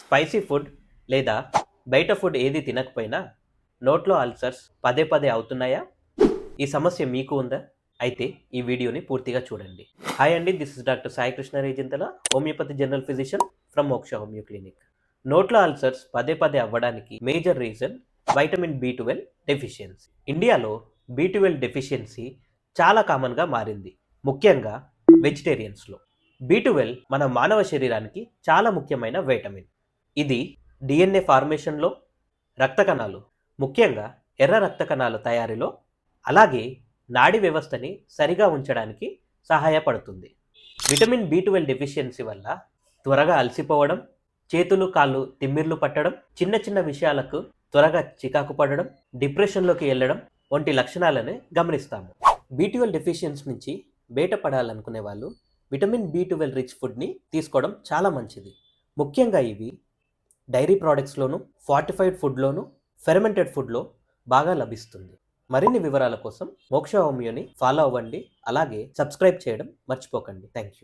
Spicy food లేదా బయట food ఏది తినకపోయినా నోట్లో అల్సర్స్ పదే పదే అవుతున్నాయా? ఈ సమస్య మీకు ఉందా? అయితే ఈ వీడియోని పూర్తిగా చూడండి. హాయ్ అండి, this is doctor Sai Krishna Rejintala, homeopathy general physician from Moksha homeo clinic. నోట్లో అల్సర్స్ పదే పదే అవ్వడానికి major reason vitamin B12 deficiency. ఇండియాలో B12 డెఫిషియన్సీ చాలా కామన్గా మారింది, ముఖ్యంగా వెజిటేరియన్స్లో. B12 మన మానవ శరీరానికి చాలా ముఖ్యమైన వైటమిన్. ఇది DNA ఫార్మేషన్లో, రక్త కణాలు, ముఖ్యంగా ఎర్ర రక్త కణాల తయారీలో, అలాగే నాడీ వ్యవస్థని సరిగా ఉంచడానికి సహాయపడుతుంది. విటమిన్ B12 డెఫిషియన్సీ వల్ల త్వరగా అలసిపోవడం, చేతులు కాళ్ళు తిమ్మిర్లు పట్టడం, చిన్న చిన్న విషయాలకు త్వరగా చికాకు పడడం, డిప్రెషన్లోకి వెళ్ళడం వంటి లక్షణాలను గమనిస్తాము. B12 డెఫిషియన్సీ నుంచి బయటపడాలనుకునే వాళ్ళు విటమిన్ B12 రిచ్ ఫుడ్ని తీసుకోవడం చాలా మంచిది. ముఖ్యంగా ఇవి డైరీ ప్రోడక్ట్స్లోను, ఫార్టిఫైడ్ ఫుడ్లోను, ఫెర్మెంటెడ్ ఫుడ్లో బాగా లభిస్తుంది. మరిన్ని వివరాల కోసం మోక్ష హోమియోని ఫాలో అవ్వండి, అలాగే సబ్స్క్రైబ్ చేయడం మర్చిపోకండి. Thank you.